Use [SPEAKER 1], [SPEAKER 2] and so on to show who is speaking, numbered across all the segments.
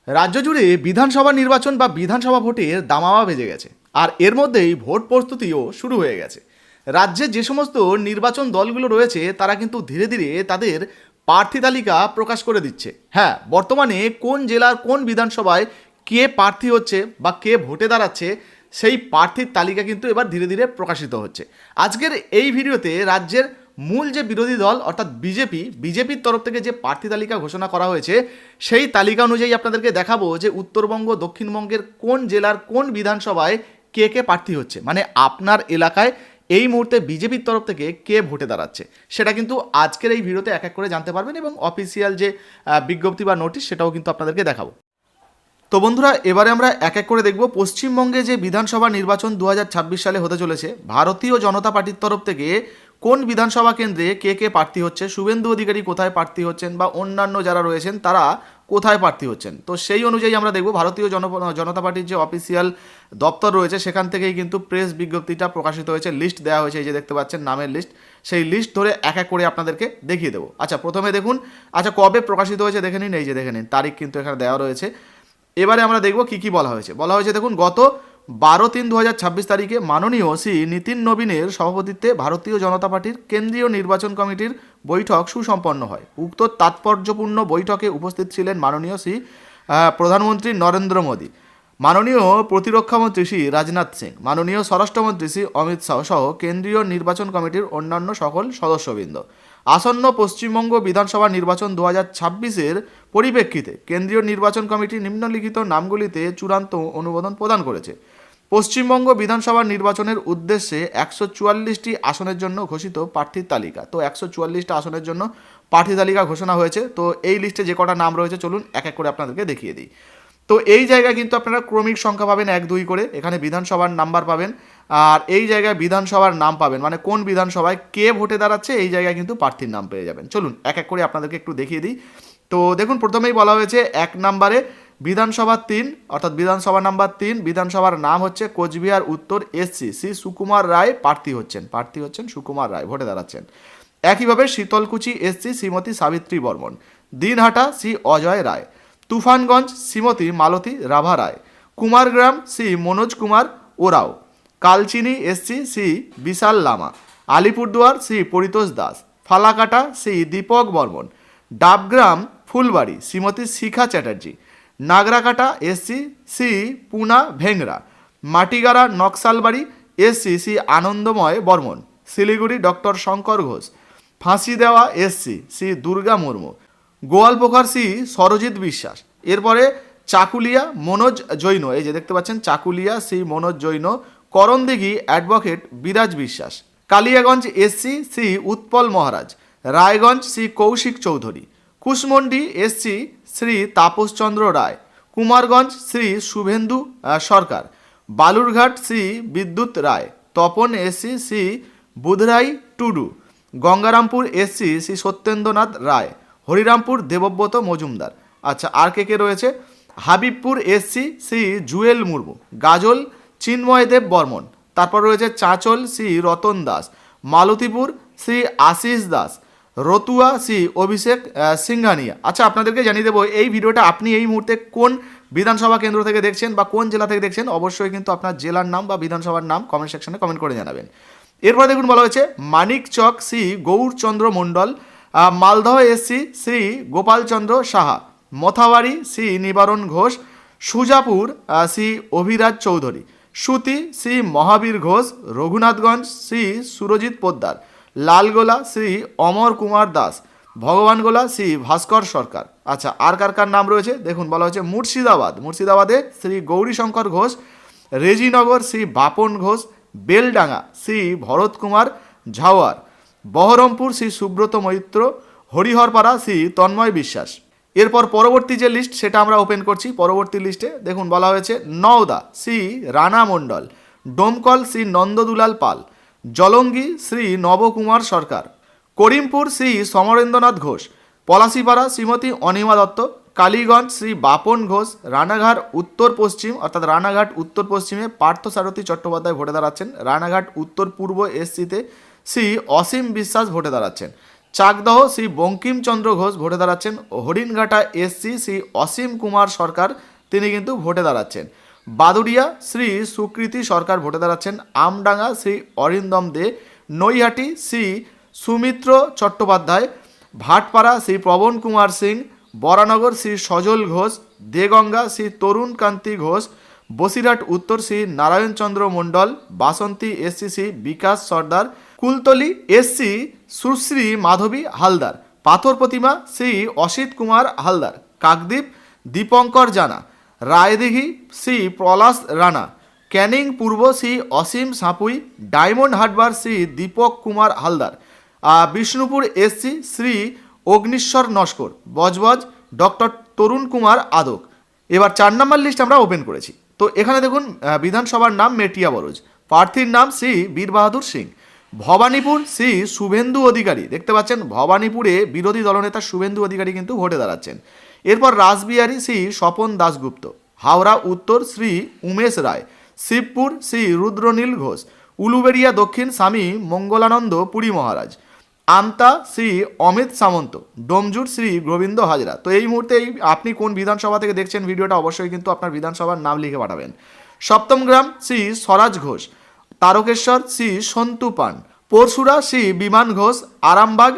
[SPEAKER 1] রাজ্য জুড়ে বিধানসভা নির্বাচন বা বিধানসভা ভোটের দামামা বেজে গেছে, আর এর মধ্যেই ভোট প্রস্তুতিও শুরু হয়ে গেছে। রাজ্যে যে সমস্ত নির্বাচন দলগুলো রয়েছে তারা কিন্তু ধীরে ধীরে তাদের প্রার্থী তালিকা প্রকাশ করে দিচ্ছে। হ্যাঁ, বর্তমানে কোন জেলার কোন বিধানসভায় কে প্রার্থী হচ্ছে বা কে ভোটে দাঁড়াচ্ছে সেই প্রার্থীর তালিকা কিন্তু এবার ধীরে ধীরে প্রকাশিত হচ্ছে। আজকের এই ভিডিওতে রাজ্যের মূল যে বিরোধী দল অর্থাৎ বিজেপির তরফ থেকে যে প্রার্থী তালিকা ঘোষণা করা হয়েছে সেই তালিকা অনুযায়ী আপনাদেরকে দেখাবো যে উত্তরবঙ্গ দক্ষিণবঙ্গের কোন জেলার কোন বিধানসভায় কে কে প্রার্থী হচ্ছে, মানে আপনার এলাকায় এই মুহূর্তে বিজেপির তরফ থেকে কে ভোটে দাঁড়াচ্ছে সেটা কিন্তু আজকের এই ভিডিওতে এক এক করে জানতে পারবেন, এবং অফিসিয়াল যে বিজ্ঞপ্তি বা নোটিশ সেটাও কিন্তু আপনাদেরকে দেখাবো। তো বন্ধুরা, এবারে আমরা এক এক করে দেখব পশ্চিমবঙ্গে যে বিধানসভা নির্বাচন 2026 সালে হতে চলেছে, ভারতীয় জনতা পার্টির তরফ থেকে কোন বিধানসভা কেন্দ্রে কে কে প্রার্থী হচ্ছে, শুভেন্দু অধিকারী কোথায় প্রার্থী হচ্ছেন বা অন্যান্য যারা রয়েছেন তারা কোথায় প্রার্থী হচ্ছেন। তো সেই অনুযায়ী আমরা দেখব ভারতীয় জনতা পার্টির যে অফিসিয়াল দপ্তর রয়েছে সেখান থেকেই কিন্তু প্রেস বিজ্ঞপ্তিটা প্রকাশিত হয়েছে, লিস্ট দেওয়া হয়েছে, এই যে দেখতে পাচ্ছেন নামের লিস্ট, সেই লিস্ট ধরে এক এক করে আপনাদেরকে দেখিয়ে দেবো। আচ্ছা, প্রথমে দেখুন, আচ্ছা কবে প্রকাশিত হয়েছে দেখে নিন, এই যে দেখে নিন তারিখ কিন্তু এখানে দেওয়া রয়েছে। এবারে আমরা দেখব কি কি বলা হয়েছে। দেখুন, গত 12/3/2026 তারিখে মাননীয় শ্রী নীতিন নবীনের সভাপতিত্বে ভারতীয় জনতা পার্টির কেন্দ্রীয় নির্বাচন কমিটির বৈঠক সুসম্পন্ন হয়। উক্ত তাৎপর্যপূর্ণ বৈঠকে উপস্থিত ছিলেন মাননীয় শ্রী প্রধানমন্ত্রী নরেন্দ্র মোদী, মাননীয় প্রতিরক্ষামন্ত্রী শ্রী রাজনাথ সিং, মাননীয় স্বরাষ্ট্রমন্ত্রী শ্রী অমিত শাহ সহ কেন্দ্রীয় নির্বাচন কমিটির অন্যান্য সকল সদস্যবৃন্দ। আসন্ন পশ্চিমবঙ্গ বিধানসভা নির্বাচন 2026-এর পরিপ্রেক্ষিতে কেন্দ্রীয় নির্বাচন কমিটি নিম্নলিখিত নামগুলিতে চূড়ান্ত অনুমোদন প্রদান করেছে। পশ্চিমবঙ্গ বিধানসভা নির্বাচনের উদ্দেশ্যে 144টি আসনের জন্য ঘোষিত প্রার্থীর তালিকা। তো 144টা আসনের জন্য প্রার্থী তালিকা ঘোষণা হয়েছে। তো এই লিস্টে যে কটা নাম রয়েছে চলুন এক এক করে আপনাদেরকে দেখিয়ে দিই। তো এই জায়গায় কিন্তু আপনারা ক্রমিক সংখ্যা পাবেন 1-2 করে, এখানে বিধানসভার নাম্বার পাবেন, আর এই জায়গায় বিধানসভার নাম পাবেন, মানে কোন বিধানসভায় কে ভোটে দাঁড়াচ্ছে এই জায়গায় কিন্তু প্রার্থীর নাম পেয়ে যাবেন। চলুন এক এক করে আপনাদেরকে একটু দেখিয়ে দিই। তো দেখুন, প্রথমেই বলা হয়েছে 1 নম্বরে বিধানসভা 3 অর্থাৎ বিধানসভা নাম্বার 3, বিধানসভার নাম হচ্ছে কোচবিহার উত্তর এসসি শ্রী সুকুমার রায় প্রার্থী হচ্ছেন সুকুমার রায়, ভোটে দাঁড়াচ্ছেন। একইভাবে শীতলকুচি এসসি শ্রীমতী সাবিত্রী বর্মন, দিনহাটা শ্রী অজয় রায়, তুফানগঞ্জ শ্রীমতী মালতী রাভা রায়, কুমারগ্রাম শ্রী মনোজ কুমার ওরাও, কালচিনি এসসি শ্রী বিশাল লামা, আলিপুরদুয়ার শ্রী পরিতোষ দাস, ফালাকাটা শ্রী দীপক বর্মন, ডাবগ্রাম ফুলবাড়ি শ্রীমতী শিখা চ্যাটার্জি, নাগরাকাটা এসসি শ্রী পুনা ভেংরা, মাটিগাড়া নকশালবাড়ি এসসি শ্রী আনন্দময় বর্মন, শিলিগুড়ি ডক্টর শঙ্কর ঘোষ, ফাঁসি দেওয়া এসসি শ্রী দুর্গা মুর্মু, গোয়ালপোখর শ্রী সরজিৎ বিশ্বাস। এরপরে চাকুলিয়া মনোজ জৈন, এই যে দেখতে পাচ্ছেন চাকুলিয়া শ্রী মনোজ জৈন, করণদিঘি অ্যাডভোকেট বিরাজ বিশ্বাস, কালিয়াগঞ্জ এসসি শ্রী উৎপল মহারাজ, রায়গঞ্জ শ্রী কৌশিক চৌধুরী, কুশমন্ডি এসসি শ্রী তাপসচন্দ্র রায়, কুমারগঞ্জ শ্রী শুভেন্দু সরকার, বালুরঘাট শ্রী বিদ্যুৎ রায়, তপন এসসি শ্রী বুধরাই টুডু, গঙ্গারামপুর এসসি শ্রী সত্যেন্দ্রনাথ রায়, হরিরামপুর দেবব্রত মজুমদার। আচ্ছা, আর কে রয়েছে, হাবিবপুর এসসি শ্রী জুয়েল মুর্মু, গাজল চিন্ময়দেব বর্মন, তারপর রয়েছে চাঁচল শ্রী রতন দাস, মালতীপুর শ্রী আশিস দাস, রতুয়া শ্রী অভিষেক সিংহানিয়া। আচ্ছা, আপনাদেরকে জানিয়ে দেবো এই ভিডিওটা আপনি এই মুহূর্তে কোন বিধানসভা কেন্দ্র থেকে দেখছেন বা কোন জেলা থেকে দেখছেন, অবশ্যই কিন্তু আপনার জেলার নাম বা বিধানসভার নাম কমেন্ট সেকশনে কমেন্ট করে জানাবেন। এরপর দেখুন, বলা হয়েছে মানিক চক শ্রী গৌরচন্দ্র মণ্ডল, মালদহ এসসি শ্রী গোপালচন্দ্র সাহা, মথাবাড়ি শ্রী নিবারণ ঘোষ, সুজাপুর শ্রী অভিরাজ চৌধুরী, সুতি শ্রী মহাবীর ঘোষ, রঘুনাথগঞ্জ শ্রী সুরজিৎ পোদ্দার, লালগোলা শ্রী অমর কুমার দাস, ভগবানগোলা শ্রী ভাস্কর সরকার। আচ্ছা, আর কার নাম রয়েছে দেখুন, বলা হয়েছে মুর্শিদাবাদে শ্রী গৌরীশঙ্কর ঘোষ, রেজিনগর শ্রী বাপন ঘোষ, বেলডাঙ্গা শ্রী ভরত কুমার ঝাওয়ার, বহরমপুর শ্রী সুব্রত মৈত্র, হরিহরপাড়া শ্রী তন্ময় বিশ্বাস। এরপর পরবর্তী যে লিস্ট সেটা আমরা ওপেন করছি। পরবর্তী লিস্টে দেখুন, বলা হয়েছে নওদা শ্রী রানা মণ্ডল, ডোমকল শ্রী নন্দদুলাল পাল, জলঙ্গি শ্রী নবকুমার সরকার, করিমপুর শ্রী সমরেন্দ্রনাথ ঘোষ, পলাশিপাড়া শ্রীমতী অনিমা দত্ত, কালীগঞ্জ শ্রী বাপন ঘোষ, রানাঘাট উত্তর পশ্চিম অর্থাৎ রানাঘাট উত্তর পশ্চিমে পার্থসারথী চট্টোপাধ্যায় ভোটে দাঁড়াচ্ছেন, রানাঘাট উত্তর পূর্ব এসসিতে শ্রী অসীম বিশ্বাস ভোটে দাঁড়াচ্ছেন, চাকদহ শ্রী বঙ্কিমচন্দ্র ঘোষ ভোটে দাঁড়াচ্ছেন। হরিণঘাটা এসসি শ্রী অসীম কুমার সরকার তিনি কিন্তু ভোটে দাঁড়াচ্ছেন। বাদুড়িয়া শ্রী সুকৃতি সরকার ভোটে দাঁড়াচ্ছেন। আমডাঙ্গা শ্রী অরিন্দম দে, নৈহাটি শ্রী সুমিত্র চট্টোপাধ্যায়, ভাটপাড়া শ্রী প্রবণ কুমার সিং, বরানগর শ্রী সজল ঘোষ, দেগঙ্গা শ্রী তরুণ কান্তি ঘোষ, বসিরহাট উত্তর শ্রী নারায়ণচন্দ্র মণ্ডল, বাসন্তী এসসি শ্রী বিকাশ সর্দার, কুলতলি এসসি সুশ্রী মাধবী হালদার, পাথর প্রতিমা শ্রী অসিত কুমার হালদার, কাকদ্বীপ দীপঙ্কর জানা, রায়দিঘি শ্রী পলাশ রানা, ক্যানিং পূর্ব শ্রী অসীম সাঁপুই, ডায়মন্ড হারবার শ্রী দীপক কুমার হালদার, বিষ্ণুপুর এসসি শ্রী অগ্নিশ্বর নস্কর, বজবজ ডক্টর তরুণ কুমার আদক। এবার 4 নম্বর লিস্ট আমরা ওপেন করেছি। তো এখানে দেখুন বিধানসভার নাম মেটিয়া বরজ, প্রার্থীর নাম শ্রী বীর বাহাদুর সিং, ভবানীপুর শ্রী শুভেন্দু অধিকারী, দেখতে পাচ্ছেন ভবানীপুরে বিরোধী দলনেতা শুভেন্দু অধিকারী কিন্তু ভোটে দাঁড়াচ্ছেন। এরপর রাসবিহারী শ্রী স্বপন দাশগুপ্ত, হাওড়া উত্তর শ্রী উমেশ রায়, শিবপুর শ্রী রুদ্রনীল ঘোষ, উলুবেড়িয়া দক্ষিণ স্বামী মঙ্গলানন্দ পুরী মহারাজ, আমতা শ্রী অমিত সামন্ত, ডোমজুর শ্রী গোবিন্দ হাজরা। তো এই মুহূর্তে আপনি কোন বিধানসভা থেকে দেখছেন ভিডিওটা অবশ্যই কিন্তু আপনার বিধানসভার নাম লিখে পাঠাবেন। সপ্তমগ্রাম শ্রী স্বরাজ ঘোষ, তারকেশ্বর শ্রী সন্তু পান, পরশুরা শ্রী বিমান ঘোষ, আরামবাগ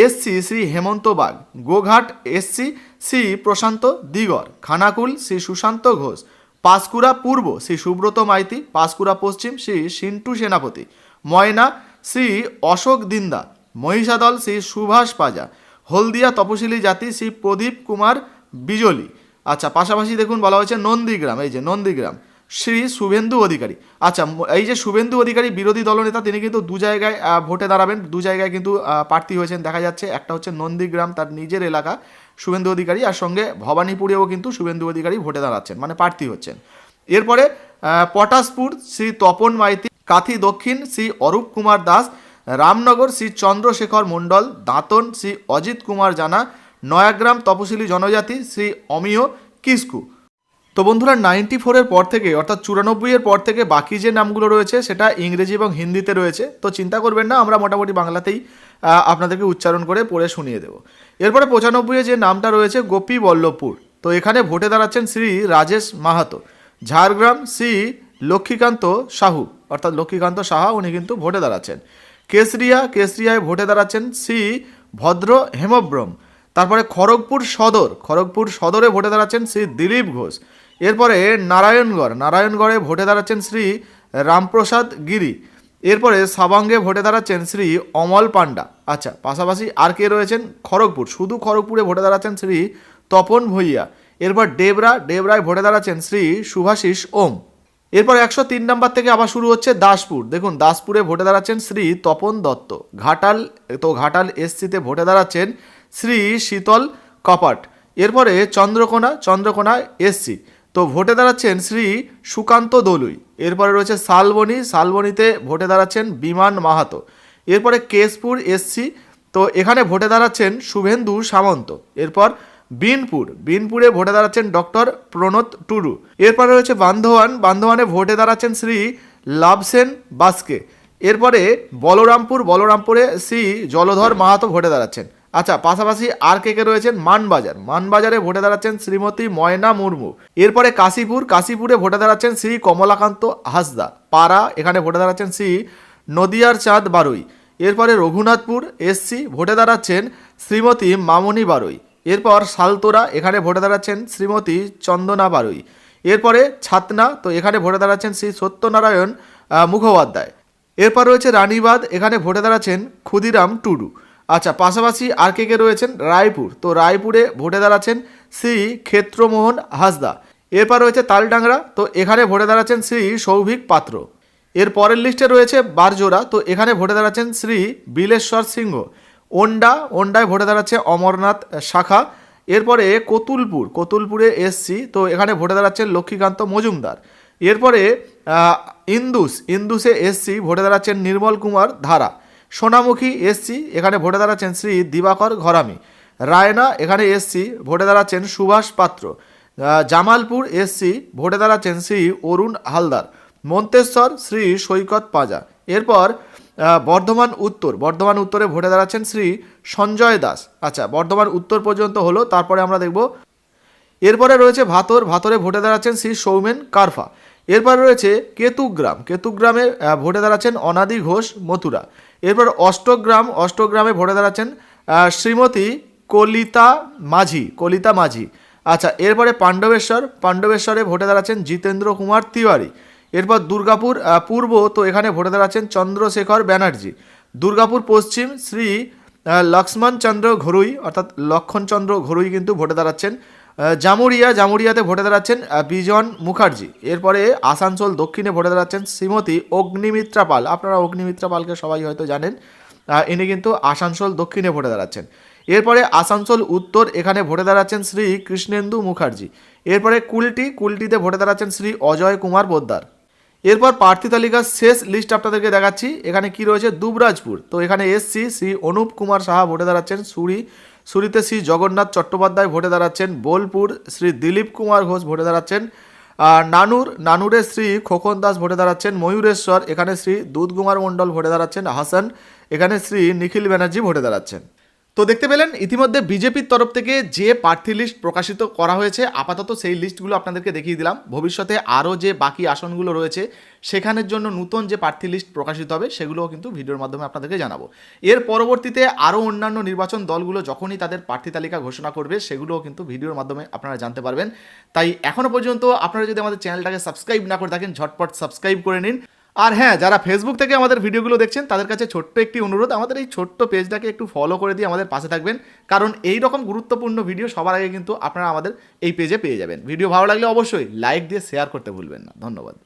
[SPEAKER 1] এসসি শ্রী হেমন্ত বাগ, গোঘাট এসসি শ্রী প্রশান্ত দিগর, খানাকুল শ্রী সুশান্ত ঘোষ, পাঁশকুড়া পূর্ব শ্রী সুব্রত মাইতি, পাঁশকুড়া পশ্চিম শ্রী সিন্টু সেনাপতি, ময়না শ্রী অশোক দিন্দা, মহিষাদল শ্রী সুভাষ পাজা, হলদিয়া তপশিলি জাতি শ্রী প্রদীপ কুমার বিজলি। আচ্ছা, পাশাপাশি দেখুন বলা হয়েছে নন্দীগ্রাম, এই যে নন্দীগ্রাম শ্রী শুভেন্দু অধিকারী। আচ্ছা, এই যে শুভেন্দু অধিকারী বিরোধী দলনেতা, তিনি কিন্তু 2 জায়গায় ভোটে দাঁড়াবেন, 2 জায়গায় কিন্তু প্রার্থী হয়েছেন দেখা যাচ্ছে। একটা হচ্ছে নন্দীগ্রাম, তার নিজের এলাকা শুভেন্দু অধিকারী, আর সঙ্গে ভবানীপুরেও কিন্তু শুভেন্দু অধিকারী ভোটে দাঁড়াচ্ছেন, মানে প্রার্থী হচ্ছেন। এরপরে পটাশপুর শ্রী তপন মাইতি, কাথি দক্ষিণ শ্রী অরূপ কুমার দাস, রামনগর শ্রী চন্দ্রশেখর মণ্ডল, দাঁতন শ্রী অজিত কুমার জানা, নয়াগ্রাম তপশিলি জনজাতি শ্রী অমিয় কিস্কু। তো বন্ধুরা 94-এর পর থেকে অর্থাৎ 94-এর পর থেকে বাকি যে নামগুলো রয়েছে সেটা ইংরেজি এবং হিন্দিতে রয়েছে। তো চিন্তা করবেন না, আমরা মোটামুটি বাংলাতেই আপনাদেরকে উচ্চারণ করে পড়ে শুনিয়ে দেবো। এরপরে 95-এ যে নামটা রয়েছে গোপী বল্লভপুর, তো এখানে ভোটে দাঁড়াচ্ছেন শ্রী রাজেশ মাহাতো। ঝাড়গ্রাম শ্রী লক্ষ্মীকান্ত সাহু, অর্থাৎ লক্ষ্মীকান্ত সাহা, উনি কিন্তু ভোটে দাঁড়াচ্ছেন। কেশরিয়ায় ভোটে দাঁড়াচ্ছেন শ্রী ভদ্র হেমব্রম। তারপরে খড়গপুর সদরে ভোটে দাঁড়াচ্ছেন শ্রী দিলীপ ঘোষ। এরপরে নারায়ণগড়ে ভোটে দাঁড়াচ্ছেন শ্রী রামপ্রসাদ গিরি। এরপরে সাবাঙ্গে ভোটে দাঁড়াচ্ছেন শ্রী অমল পান্ডা। আচ্ছা, পাশাপাশি আর কে রয়েছেন? শুধু খড়গপুরে ভোটে দাঁড়াচ্ছেন শ্রী তপন ভূঁইয়া। এরপর ডেবরায় ভোটে দাঁড়াচ্ছেন শ্রী শুভাশিস ওম। এরপর 103 নম্বর থেকে আবার শুরু হচ্ছে দাসপুর। দেখুন, দাসপুরে ভোটে দাঁড়াচ্ছেন শ্রী তপন দত্ত। ঘাটাল এসসিতে ভোটে দাঁড়াচ্ছেন শ্রী শীতল কপাট। এরপরে চন্দ্রকোনা এসসি, তো ভোটে দাঁড়াচ্ছেন শ্রী সুকান্ত দলুই। এরপরে রয়েছে শালবনীতে ভোটে দাঁড়াচ্ছেন বিমান মাহাতো। এরপরে কেশপুর এসসি, তো এখানে ভোটে দাঁড়াচ্ছেন শুভেন্দু সামন্ত। এরপর বিনপুরে ভোটে দাঁড়াচ্ছেন ডক্টর প্রণত টুডু। এরপরে রয়েছে বান্ধওয়ানে ভোটে দাঁড়াচ্ছেন শ্রী লাভসেন বাস্কে। এরপরে বলরামপুরে শ্রী জলধর মাহাতো ভোটে দাঁড়াচ্ছেন। আচ্ছা, পাশাপাশি আর কে রয়েছেন? মানবাজারে ভোটে দাঁড়াচ্ছেন শ্রীমতী ময়না মুর্মু। এরপরে কাশীপুরে ভোটে দাঁড়াচ্ছেন শ্রী কমলাকান্ত হাসদা। পাড়া, এখানে ভোটে দাঁড়াচ্ছেন শ্রী নদিয়ার চাঁদ বারুই। এরপরে রঘুনাথপুর এসসি, ভোটে দাঁড়াচ্ছেন শ্রীমতী মামনি বারুই। এরপর সালতোরা, এখানে ভোটে দাঁড়াচ্ছেন শ্রীমতী চন্দনা বারুই। এরপরে ছাতনা, তো এখানে ভোটে দাঁড়াচ্ছেন শ্রী সত্যনারায়ণ মুখোপাধ্যায়। এরপর রয়েছে রানীবাঁধ, এখানে ভোটে দাঁড়াচ্ছেন ক্ষুদিরাম টুডু। আচ্ছা, পাশাপাশি আর কে রয়েছেন? রায়পুরে ভোটে দাঁড়াচ্ছেন শ্রী ক্ষেত্রমোহন হাসদা। এরপর রয়েছে তালডাংরা, তো এখানে ভোটে দাঁড়াচ্ছেন শ্রী সৌভিক পাত্র। এর পরের লিস্টে রয়েছে বারজোড়া, তো এখানে ভোটে দাঁড়াচ্ছেন শ্রী বিলেশ্বর সিংহ। ওন্ডায় ভোটে দাঁড়াচ্ছে অমরনাথ শাখা। এরপরে কতুলপুরে এসসি, তো এখানে ভোটে দাঁড়াচ্ছেন লক্ষ্মীকান্ত মজুমদার। এরপরে ইন্দুসে এসসি, ভোটে দাঁড়াচ্ছেন নির্মল কুমার ধারা। সোনামুখী এসসি, এখানে ভোটে দাঁড়াচ্ছেন শ্রী দিবাকর ঘরামি। রায়না, এখানে এসসি, ভোটে দাঁড়াচ্ছেন সুভাষ পাত্র। জামালপুর এসসি, ভোটে দাঁড়াচ্ছেন শ্রী অরুণ হালদার। মন্তেশ্বর শ্রী সৈকত পাজা। এরপর বর্ধমান উত্তরে ভোটে দাঁড়াচ্ছেন শ্রী সঞ্জয় দাস। আচ্ছা, বর্ধমান উত্তর পর্যন্ত হলো, তারপরে আমরা দেখব এরপরে রয়েছে ভাতরে ভোটে দাঁড়াচ্ছেন শ্রী সৌমেন কারফা। এরপরে রয়েছে কেতুগ্রামে ভোটে দাঁড়াচ্ছেন অনাদি ঘোষ মথুরা। এরপর অষ্টগ্রামে ভোটে দাঁড়াচ্ছেন শ্রীমতী কলিতা মাঝি। আচ্ছা, এরপরে পাণ্ডবেশ্বরে ভোটে দাঁড়াচ্ছেন জিতেন্দ্র কুমার তিওয়ারি। এরপর দুর্গাপুর পূর্ব, তো এখানে ভোটে দাঁড়াচ্ছেন চন্দ্রশেখর ব্যানার্জি। দুর্গাপুর পশ্চিম শ্রী লক্ষ্মণচন্দ্র ঘরুই কিন্তু ভোটে দাঁড়াচ্ছেন। জামুরিয়াতে ভোটে দাঁড়াচ্ছেন বিজন মুখার্জি। এরপরে আসানসোল দক্ষিণে ভোটে দাঁড়াচ্ছেন শ্রীমতী অগ্নিমিত্রা পাল। আপনারা অগ্নিমিত্রা পালকে সবাই হয়তো জানেন, ইনি কিন্তু আসানসোল দক্ষিণে ভোটে দাঁড়াচ্ছেন। এরপরে আসানসোল উত্তর, এখানে ভোটে দাঁড়াচ্ছেন শ্রী কৃষ্ণেন্দু মুখার্জি। এরপরে কুলটিতে ভোটে দাঁড়াচ্ছেন শ্রী অজয় কুমার পোদ্দার। এরপর প্রার্থী তালিকার শেষ লিস্ট আপনাদেরকে দেখাচ্ছি। এখানে কি রয়েছে, দুবরাজপুর, তো এখানে এসসি শ্রী অনুপ কুমার সাহা ভোটে দাঁড়াচ্ছেন সুরিতে শ্রী জগন্নাথ চট্টোপাধ্যায় ভোটে দাঁড়াচ্ছেন। বোলপুর শ্রী দিলীপ কুমার ঘোষ ভোটে দাঁড়াচ্ছেন। নানুরে শ্রী খোকন দাস ভোটে দাঁড়াচ্ছেন। ময়ূরেশ্বর, এখানে শ্রী দুধকুমার মণ্ডল ভোটে দাঁড়াচ্ছেন। হাসান, এখানে শ্রী নিখিল ব্যানার্জি ভোটে দাঁড়াচ্ছেন। তো দেখতে পেলেন ইতিমধ্যে বিজেপির তরফ থেকে যে প্রার্থী লিস্ট প্রকাশিত করা হয়েছে, আপাতত সেই লিস্টগুলো আপনাদেরকে দেখিয়ে দিলাম। ভবিষ্যতে আরও যে বাকি আসনগুলো রয়েছে সেখানের জন্য নতুন যে প্রার্থী লিস্ট প্রকাশিত হবে সেগুলোও কিন্তু ভিডিওর মাধ্যমে আপনাদেরকে জানাবো। এর পরবর্তীতে আরও অন্যান্য নির্বাচন দলগুলো যখনই তাদের প্রার্থী তালিকা ঘোষণা করবে সেগুলোও কিন্তু ভিডিওর মাধ্যমে আপনারা জানতে পারবেন। তাই এখনও পর্যন্ত আপনারা যদি আমাদের চ্যানেলটাকে সাবস্ক্রাইব না করে থাকেন, ঝটপট সাবস্ক্রাইব করে নিন। আর হ্যাঁ, যারা ফেসবুক থেকে আমাদের ভিডিওগুলো দেখছেন তাদের কাছে ছোট্ট একটি অনুরোধ, আমাদের এই ছোট্ট পেজটাকে একটু ফলো করে দিয়ে আমাদের পাশে থাকবেন, কারণ এই রকম গুরুত্বপূর্ণ ভিডিও সবার আগে কিন্তু আপনারা আমাদের এই পেজে পেয়ে যাবেন। ভিডিও ভালো লাগলে অবশ্যই লাইক দিয়ে শেয়ার করতে ভুলবেন না। ধন্যবাদ।